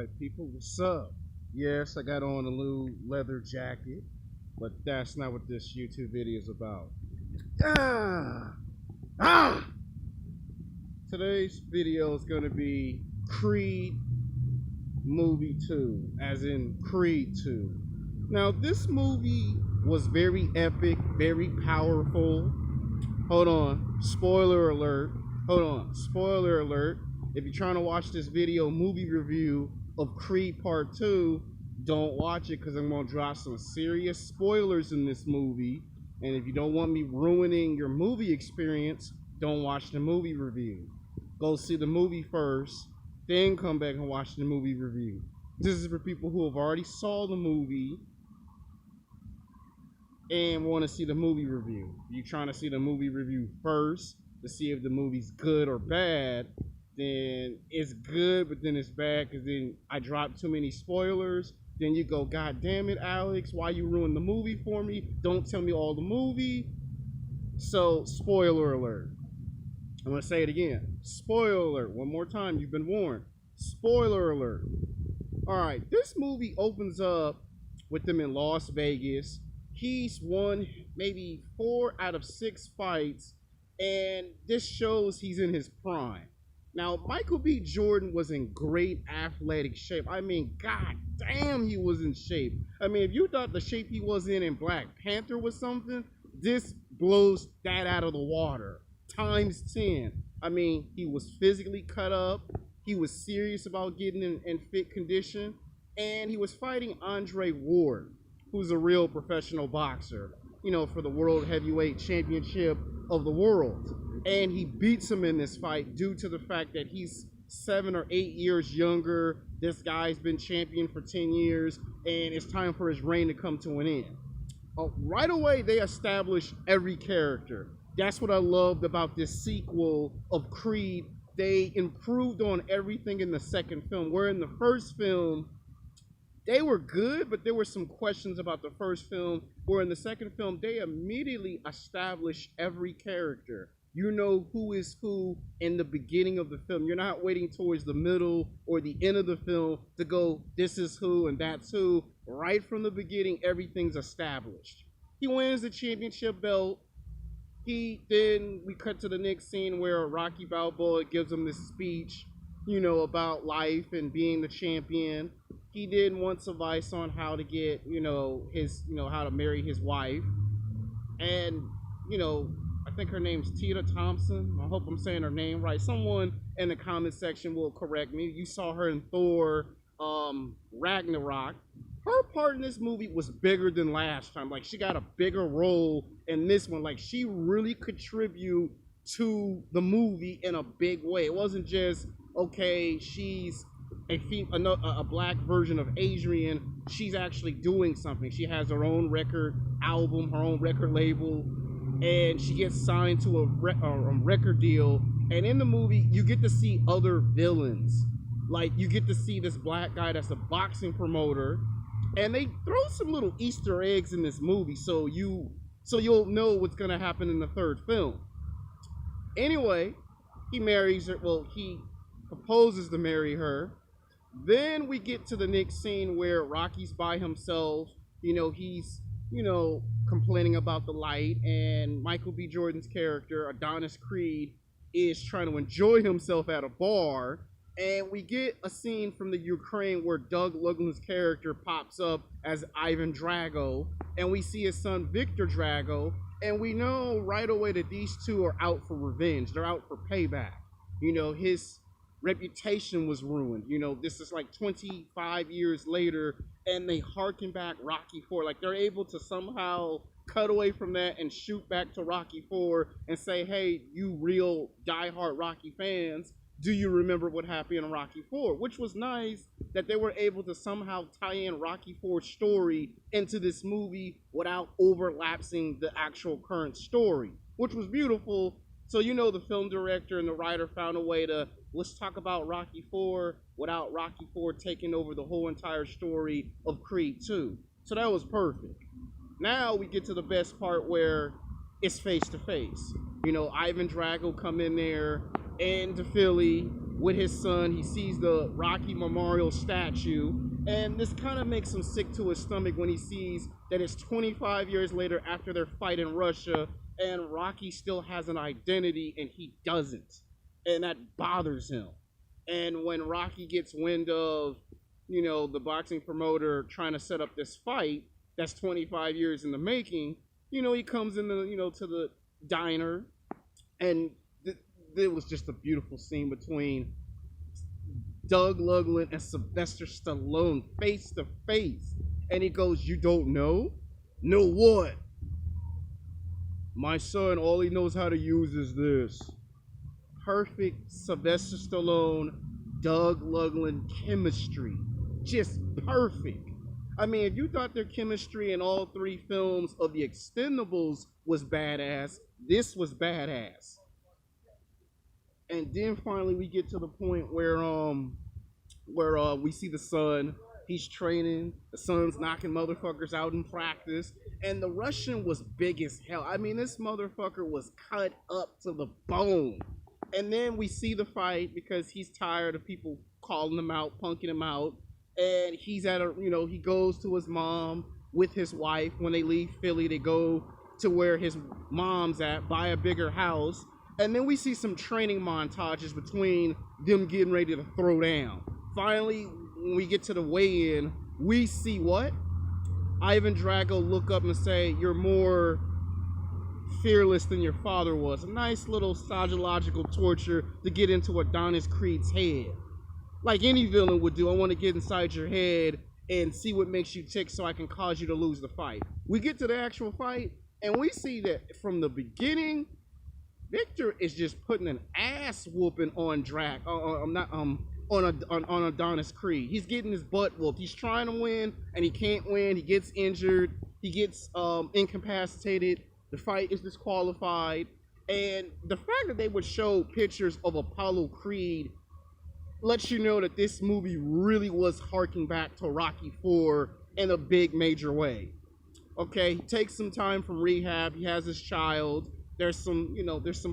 Alright, people, what's up? Yes, I got on a little leather jacket, but that's not what this YouTube video is about. Ah! Ah! Today's video is going to be Creed Movie 2, as in Creed 2. Now, this movie was very epic, very powerful. Hold on, spoiler alert. Hold on, spoiler alert. If you're trying to watch this video movie review of Creed Part 2, don't watch it because I'm going to drop some serious spoilers in this movie. And if you don't want me ruining your movie experience, don't watch the movie review. Go see the movie first, then come back and watch the movie review. This is for people who have already saw the movie and want to see the movie review. If you're trying to see the movie review first to see if the movie's good or bad, then it's good, but then it's bad because then I drop too many spoilers. Then you go, God damn it, Alex, why you ruin the movie for me? Don't tell me all the movie. So, spoiler alert. I'm going to say it again. Spoiler alert. One more time. You've been warned. Spoiler alert. All right. This movie opens up with them in Las Vegas. He's won maybe 4 out of 6 fights, and this shows he's in his prime. Now, Michael B. Jordan was in great athletic shape. I mean, god damn, he was in shape. I mean, if you thought the shape he was in Black Panther was something, this blows that out of the water. Times 10. I mean, he was physically cut up. He was serious about getting in fit condition. And he was fighting Andre Ward, who's a real professional boxer, you know, for the World Heavyweight Championship of the world. And he beats him in this fight due to the fact that he's 7 or 8 years younger. This guy's been champion for 10 years, and it's time for his reign to come to an end. Right away, they established every character. That's what I loved about this sequel of Creed. They improved on everything in the second film, where in the first film, they were good, but there were some questions about the first film, where in the second film, they immediately established every character. You know who is who in the beginning of the film. You're not waiting towards the middle or the end of the film to go, this is who and that's who. Right from the beginning, everything's established. He wins the championship belt. Then we cut to the next scene where Rocky Balboa gives him this speech, you know, about life and being the champion. He then wants advice on how to get, how to marry his wife. And, I think her name's Tita Thompson. I hope I'm saying her name right. Someone in the comment section will correct me. You saw her in Thor Ragnarok. Her part in this movie was bigger than last time. Like, she got a bigger role in this one. Like, she really contributed to the movie in a big way. It wasn't just, okay, she's a black version of Adrian. She's actually doing something. She has her own record album, her own record label, and she gets signed to a record deal. And in the movie, you get to see other villains. Like, you get to see this black guy that's a boxing promoter, and they throw some little Easter eggs in this movie, so you'll know what's gonna happen in the third film. Anyway, he marries her. Well, he proposes to marry her. Then we get to the next scene where Rocky's by himself. He's complaining about the light, and Michael B. Jordan's character, Adonis Creed, is trying to enjoy himself at a bar. And we get a scene from the Ukraine where Doug Lundgren's character pops up as Ivan Drago, and we see his son Victor Drago, and we know right away that these two are out for revenge. They're out for payback. His reputation was ruined. This is like 25 years later, and they harken back Rocky IV. Like, they're able to somehow cut away from that and shoot back to Rocky IV and say, hey, you real diehard Rocky fans, do you remember what happened in Rocky IV? Which was nice that they were able to somehow tie in Rocky IV's story into this movie without overlapping the actual current story, which was beautiful. So, the film director and the writer found a way to, let's talk about Rocky IV without Rocky IV taking over the whole entire story of Creed 2. So that was perfect. Now we get to the best part where it's face to face. Ivan Drago come in there into Philly, with his son. He sees the Rocky Memorial statue, and this kind of makes him sick to his stomach when he sees that it's 25 years later after their fight in Russia, and Rocky still has an identity and he doesn't. And that bothers him. And when Rocky gets wind of, the boxing promoter trying to set up this fight that's 25 years in the making, he comes in to the diner, and it was just a beautiful scene between Doug Lugland and Sylvester Stallone face to face. And he goes, "You don't know? Know what? My son, all he knows how to use is this." Perfect Sylvester Stallone, Doug Lugland chemistry. Just perfect. I mean, if you thought their chemistry in all three films of The Expendables was badass, this was badass. And then finally we get to the point where we see the son. He's training. The son's knocking motherfuckers out in practice. And the Russian was big as hell. I mean, this motherfucker was cut up to the bone. And then we see the fight because he's tired of people calling him out, punking him out. And he's at he goes to his mom with his wife. When they leave Philly, they go to where his mom's at, buy a bigger house. And then we see some training montages between them getting ready to throw down. Finally, when we get to the weigh-in, we see what? Ivan Drago look up and say, "You're more fearless than your father was." A nice little psychological torture to get into Adonis Creed's head. Like any villain would do, I want to get inside your head and see what makes you tick so I can cause you to lose the fight. We get to the actual fight, and we see that from the beginning, Victor is just putting an ass whooping on on Adonis Creed. He's getting his butt whooped. He's trying to win, and he can't win. He gets injured. He gets incapacitated. The fight is disqualified. And the fact that they would show pictures of Apollo Creed lets you know that this movie really was harking back to Rocky IV in a big major way. Okay, he takes some time from rehab. He has his child. There's some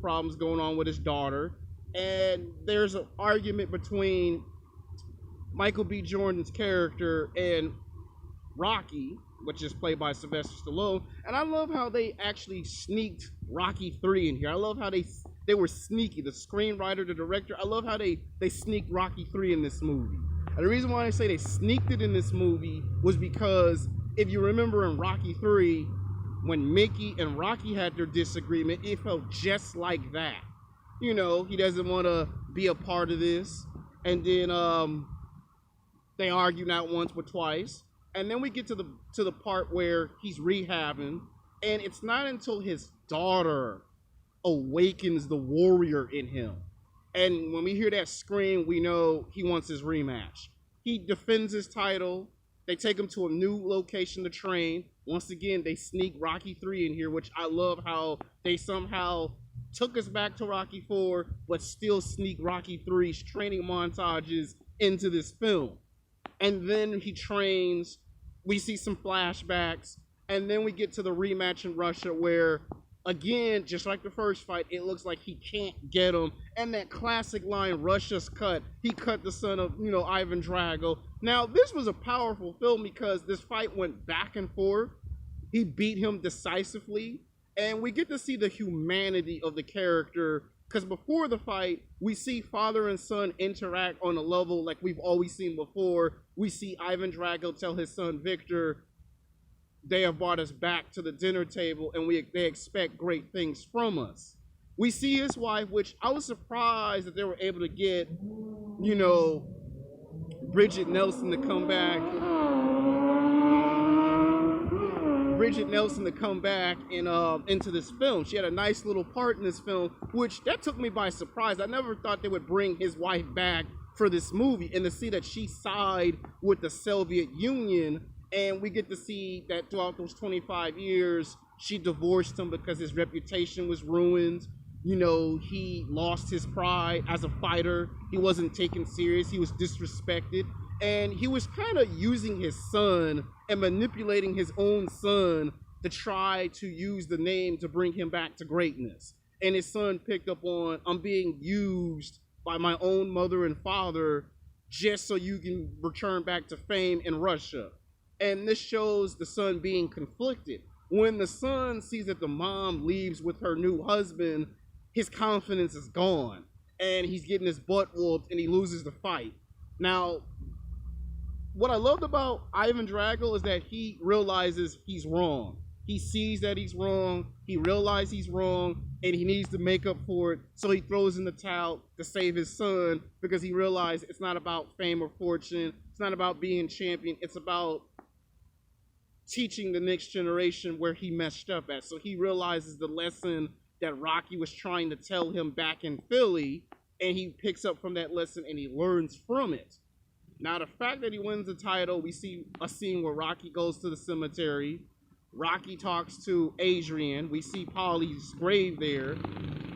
problems going on with his daughter. And there's an argument between Michael B. Jordan's character and Rocky, which is played by Sylvester Stallone. And I love how they actually sneaked Rocky 3 in here. I love how they were sneaky. The screenwriter, the director, I love how they sneaked Rocky 3 in this movie. And the reason why I say they sneaked it in this movie was because if you remember in Rocky 3, when Mickey and Rocky had their disagreement, it felt just like that. He doesn't want to be a part of this. And then they argue not once but twice. And then we get to the part where he's rehabbing, and it's not until his daughter awakens the warrior in him. And when we hear that scream, we know he wants his rematch. He defends his title. They take him to a new location to train. Once again, they sneak Rocky 3 in here, which I love how they somehow took us back to Rocky 4, but still sneak Rocky 3's training montages into this film. And then he trains. We see some flashbacks, and then we get to the rematch in Russia where, again, just like the first fight, it looks like he can't get him. And that classic line, "Russia's cut." He cut the son of, Ivan Drago. Now, this was a powerful film because this fight went back and forth. He beat him decisively, and we get to see the humanity of the character. Because before the fight, we see father and son interact on a level like we've always seen before. We see Ivan Drago tell his son Victor, "They have brought us back to the dinner table, and they expect great things from us." We see his wife, which I was surprised that they were able to get, Bridget Nelson to come back. Into this film. She had a nice little part in this film, which that took me by surprise. I never thought they would bring his wife back for this movie, and to see that she sided with the Soviet Union. And we get to see that throughout those 25 years, she divorced him because his reputation was ruined. He lost his pride as a fighter. He wasn't taken serious. He was disrespected. And he was kind of using his son and manipulating his own son to try to use the name to bring him back to greatness. And his son picked up on, "I'm being used by my own mother and father just so you can return back to fame in Russia. And this shows the son being conflicted. When the son sees that the mom leaves with her new husband, his confidence is gone. And he's getting his butt whooped and he loses the fight. Now, what I loved about Ivan Drago is that he realizes he's wrong. He sees that he's wrong, he realizes he's wrong, and he needs to make up for it, so he throws in the towel to save his son because he realized it's not about fame or fortune, it's not about being champion, it's about teaching the next generation where he messed up at. So he realizes the lesson that Rocky was trying to tell him back in Philly, and he picks up from that lesson and he learns from it. Now, the fact that he wins the title, we see a scene where Rocky goes to the cemetery. Rocky talks to Adrian. We see Paulie's grave there.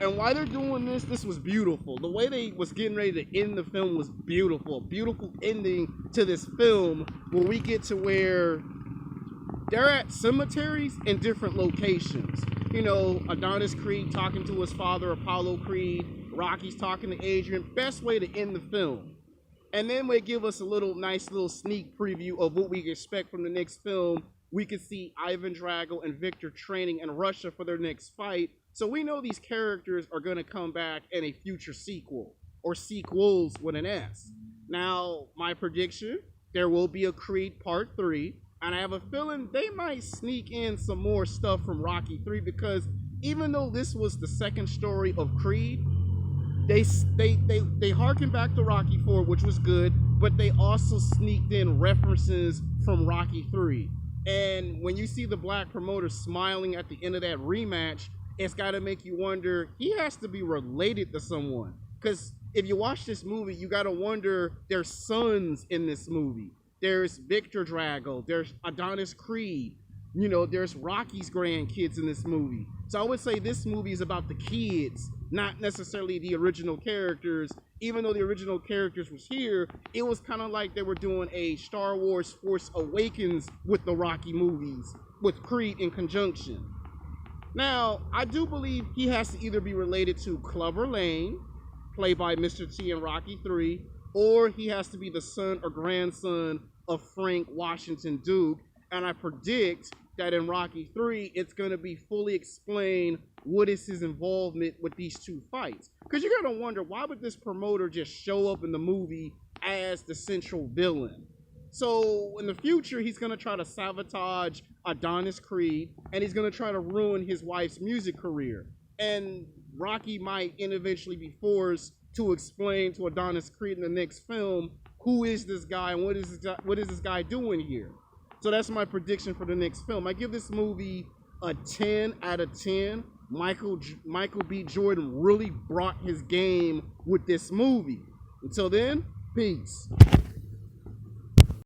And while they're doing this, this was beautiful. The way they was getting ready to end the film was beautiful. A beautiful ending to this film where we get to where they're at cemeteries in different locations. You know, Adonis Creed talking to his father, Apollo Creed. Rocky's talking to Adrian. Best way to end the film. And then they give us a nice little sneak preview of what we can expect from the next film. We could see Ivan Drago and Victor training in Russia for their next fight. So we know these characters are going to come back in a future sequel, or sequels with an S. Now, my prediction, there will be a Creed Part 3, and I have a feeling they might sneak in some more stuff from Rocky 3, because even though this was the second story of Creed, they harken back to Rocky 4, which was good, but they also sneaked in references from Rocky 3. And when you see the black promoter smiling at the end of that rematch, it's got to make you wonder, he has to be related to someone. Because if you watch this movie, you got to wonder, there's sons in this movie. There's Victor Drago, there's Adonis Creed, you know, there's Rocky's grandkids in this movie. So I would say this movie is about the kids, not necessarily the original characters. Even though the original characters was here, it was kind of like they were doing a Star Wars Force Awakens with the Rocky movies, with Creed in conjunction. Now, I do believe he has to either be related to Clubber Lang, played by Mr. T in Rocky 3, or he has to be the son or grandson of Frank Washington Duke. And I predict that in Rocky 3, it's going to be fully explained what is his involvement with these two fights. Because you're going to wonder, why would this promoter just show up in the movie as the central villain? So in the future, he's going to try to sabotage Adonis Creed, and he's going to try to ruin his wife's music career. And Rocky might eventually be forced to explain to Adonis Creed in the next film, who is this guy and what is this guy doing here? So that's my prediction for the next film. I give this movie a 10 out of 10. Michael B. Jordan really brought his game with this movie. Until then, peace.